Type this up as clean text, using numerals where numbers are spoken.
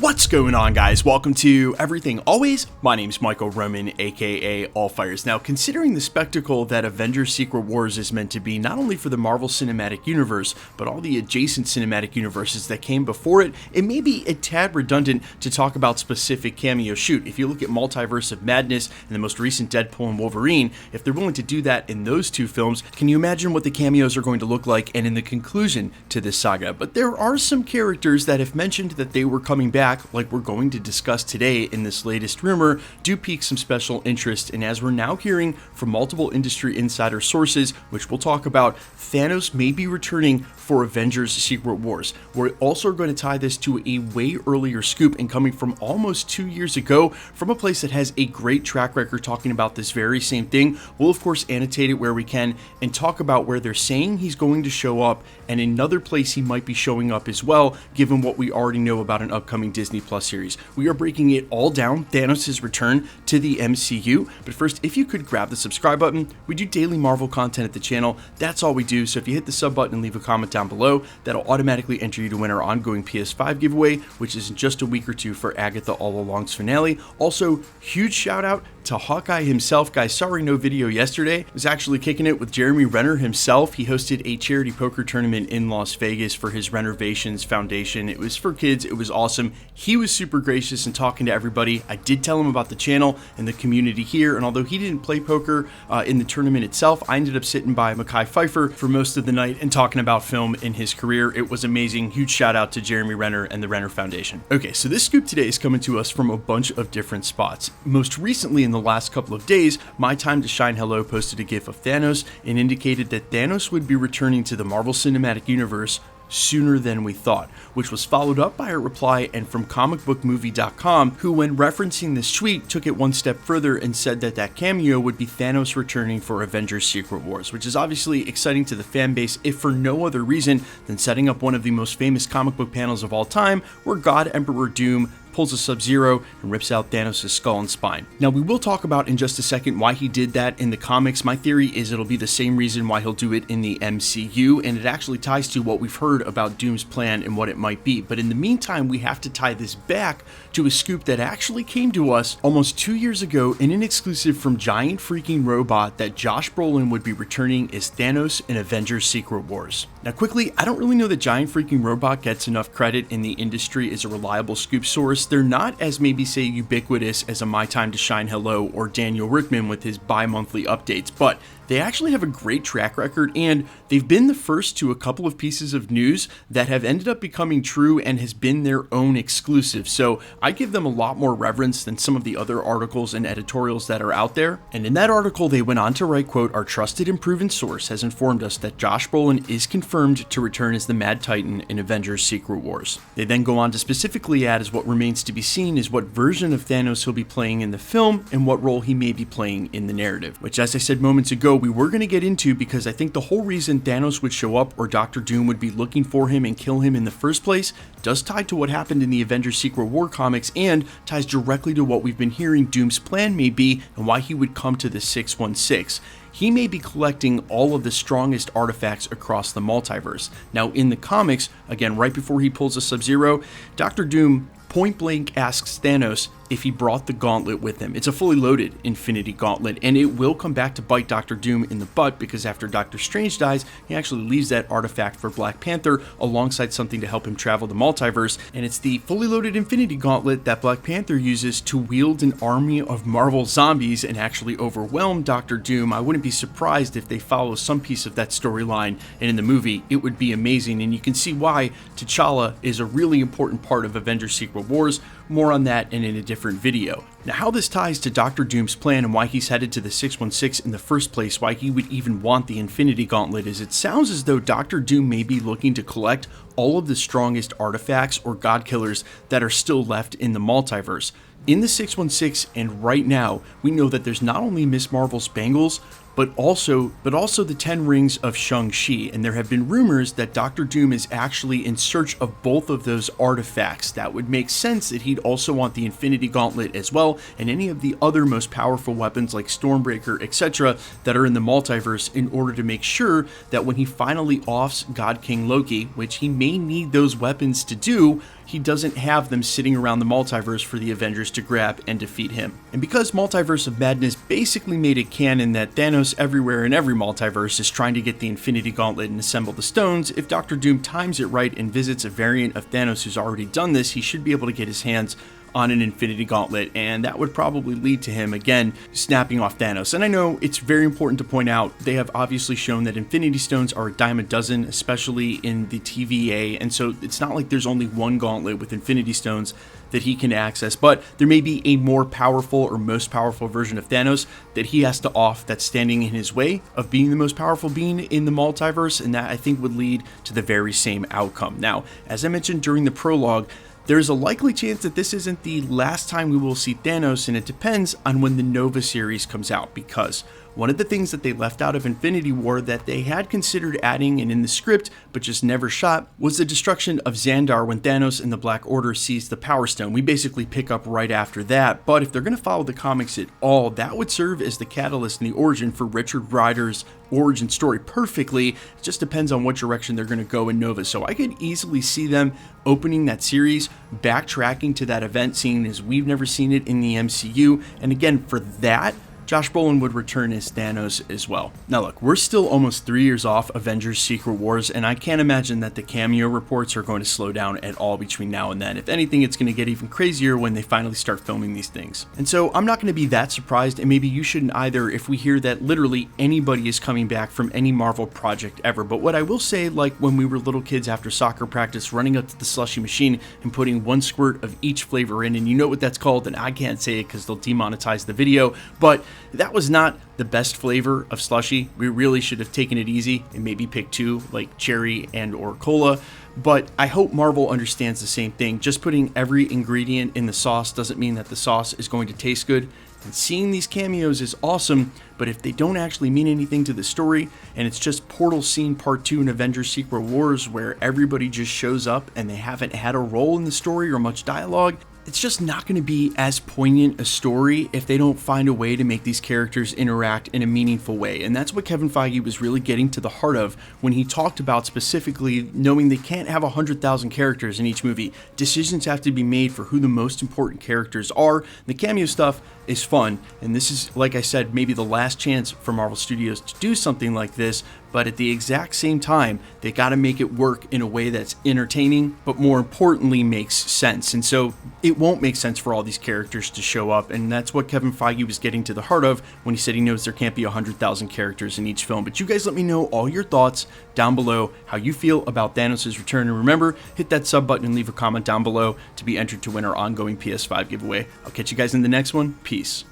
What's going on, guys? Welcome to Everything Always. My name's Michael Roman, aka Allfires. Now, considering the spectacle that Avengers Secret Wars is meant to be, not only for the Marvel Cinematic Universe, but all the adjacent cinematic universes that came before it, it may be a tad redundant to talk about specific cameo. Shoot, if you look at Multiverse of Madness and the most recent Deadpool and Wolverine, if they're willing to do that in those two films, can you imagine what the cameos are going to look like and in the conclusion to this saga? But there are some characters that, if mentioned that they were coming back, like we're going to discuss today in this latest rumor, do pique some special interest. And as we're now hearing from multiple industry insider sources, which we'll talk about, Thanos may be returning for Avengers Secret Wars. We're also going to tie this to a way earlier scoop and coming from almost 2 years ago from a place that has a great track record talking about this very same thing. We'll of course annotate it where we can and talk about where they're saying he's going to show up and another place he might be showing up as well, given what we already know about an upcoming Disney Plus series. We are breaking it all down, Thanos' return to the MCU. But first, if you could grab the subscribe button, we do daily Marvel content at the channel. That's all we do. So if you hit the sub button and leave a comment down below, that'll automatically enter you to win our ongoing PS5 giveaway, which is in just a week or two for Agatha All Along's finale. Also, huge shout out to Hawkeye himself. Guys, sorry no video yesterday. Was actually kicking it with Jeremy Renner himself. He hosted a charity poker tournament in Las Vegas for his Renovations Foundation. It was for kids. It was awesome. He was super gracious in talking to everybody. I did tell him about the channel and the community here, and although he didn't play poker in the tournament itself, I ended up sitting by Mekhi Phifer for most of the night and talking about film in his career. It was amazing. Huge shout out to Jeremy Renner and the Renner Foundation. Okay, so this scoop today is coming to us from a bunch of different spots. Most recently, in the last couple of days, My Time to Shine Hello posted a gif of Thanos and indicated that Thanos would be returning to the Marvel Cinematic Universe sooner than we thought, which was followed up by a reply and from comicbookmovie.com, who, when referencing this tweet, took it one step further and said that that cameo would be Thanos returning for Avengers Secret Wars, which is obviously exciting to the fan base, if for no other reason than setting up one of the most famous comic book panels of all time, where God Emperor Doom pulls a Sub-Zero and rips out Thanos' skull and spine. Now, we will talk about in just a second why he did that in the comics. My theory is it'll be the same reason why he'll do it in the MCU, and it actually ties to what we've heard about Doom's plan and what it might be. But in the meantime, we have to tie this back to a scoop that actually came to us almost 2 years ago in an exclusive from Giant Freaking Robot that Josh Brolin would be returning as Thanos in Avengers Secret Wars. Now, quickly, I don't really know that Giant Freaking Robot gets enough credit in the industry as a reliable scoop source. They're not as maybe say ubiquitous as a My Time to Shine Hello or Daniel Rickman with his bi-monthly updates, but they actually have a great track record, and they've been the first to a couple of pieces of news that have ended up becoming true and has been their own exclusive. So I give them a lot more reverence than some of the other articles and editorials that are out there. And in that article, they went on to write, quote, "Our trusted and proven source has informed us that Josh Brolin is confirmed to return as the Mad Titan in Avengers Secret Wars." They then go on to specifically add, as what remains to be seen is what version of Thanos he'll be playing in the film and what role he may be playing in the narrative, which, as I said moments ago, we were going to get into, because I think the whole reason Thanos would show up or Dr. Doom would be looking for him and kill him in the first place does tie to what happened in the Avengers Secret War comics and ties directly to what we've been hearing Doom's plan may be and why he would come to the 616. He may be collecting all of the strongest artifacts across the multiverse. Now, in the comics, again, right before he pulls a Sub-Zero, Dr. Doom point blank asks Thanos if he brought the gauntlet with him. It's a fully loaded Infinity Gauntlet, and it will come back to bite Dr. Doom in the butt, because after Doctor Strange dies, he actually leaves that artifact for Black Panther alongside something to help him travel the multiverse, and it's the fully loaded Infinity Gauntlet that Black Panther uses to wield an army of Marvel zombies and actually overwhelm Dr. Doom. I wouldn't be surprised if they follow some piece of that storyline, and in the movie, it would be amazing, and you can see why T'Challa is a really important part of Avengers Secret Wars. More on that and in a different video. Now, how this ties to Dr. Doom's plan and why he's headed to the 616 in the first place, why he would even want the Infinity Gauntlet, is it sounds as though Dr. Doom may be looking to collect all of the strongest artifacts or god killers that are still left in the multiverse. In the 616, and right now, we know that there's not only Miss Marvel's bangles, but also the 10 rings of Shang-Chi, and there have been rumors that Dr. Doom is actually in search of both of those artifacts. That would make sense that he'd also want the Infinity Gauntlet as well, and any of the other most powerful weapons like Stormbreaker, etc. that are in the multiverse, in order to make sure that when he finally offs God King Loki, which he may need those weapons to do, he doesn't have them sitting around the multiverse for the Avengers to grab and defeat him. And because Multiverse of Madness basically made it canon that Thanos everywhere in every multiverse is trying to get the Infinity Gauntlet and assemble the stones, if Dr. Doom times it right and visits a variant of Thanos who's already done this, he should be able to get his hands on an Infinity Gauntlet, and that would probably lead to him, again, snapping off Thanos. And I know it's very important to point out, they have obviously shown that Infinity Stones are a dime a dozen, especially in the TVA, and so it's not like there's only one gauntlet with Infinity Stones that he can access, but there may be a more powerful or most powerful version of Thanos that he has to off that's standing in his way of being the most powerful being in the multiverse, and that I think would lead to the very same outcome. Now, as I mentioned during the prologue, there's a likely chance that this isn't the last time we will see Thanos, and it depends on when the Nova series comes out, because one of the things that they left out of Infinity War that they had considered adding and in the script but just never shot was the destruction of Xandar when Thanos and the Black Order seized the Power Stone. We basically pick up right after that, but if they're going to follow the comics at all, that would serve as the catalyst and the origin for Richard Rider's origin story perfectly. It just depends on what direction they're going to go in Nova. So I could easily see them opening that series, backtracking to that event, seeing as we've never seen it in the MCU, and again, for that, Josh Brolin would return as Thanos as well. Now look, we're still almost 3 years off Avengers Secret Wars, and I can't imagine that the Cameo reports are going to slow down at all between now and then. If anything, it's going to get even crazier when they finally start filming these things. And so I'm not going to be that surprised, and maybe you shouldn't either, if we hear that literally anybody is coming back from any Marvel project ever. But what I will say, like when we were little kids after soccer practice, running up to the slushy machine and putting one squirt of each flavor in, and you know what that's called, and I can't say it because they'll demonetize the video, but that was not the best flavor of slushy. We really should have taken it easy and maybe picked two, like cherry and or cola. But I hope Marvel understands the same thing. Just putting every ingredient in the sauce doesn't mean that the sauce is going to taste good. And seeing these cameos is awesome, but if they don't actually mean anything to the story, and it's just Portal Scene Part 2 in Avengers Secret Wars where everybody just shows up and they haven't had a role in the story or much dialogue, it's just not going to be as poignant a story if they don't find a way to make these characters interact in a meaningful way. And that's what Kevin Feige was really getting to the heart of when he talked about specifically knowing they can't have 100,000 characters in each movie. Decisions have to be made for who the most important characters are. The cameo stuff is fun, and this is, like I said, maybe the last chance for Marvel Studios to do something like this, but at the exact same time, they got to make it work in a way that's entertaining, but more importantly, makes sense. And so it won't make sense for all these characters to show up, and that's what Kevin Feige was getting to the heart of when he said he knows there can't be 100,000 characters in each film. But you guys let me know all your thoughts down below, how you feel about Thanos' return, and remember, hit that sub button and leave a comment down below to be entered to win our ongoing PS5 giveaway. I'll catch you guys in the next one. Peace.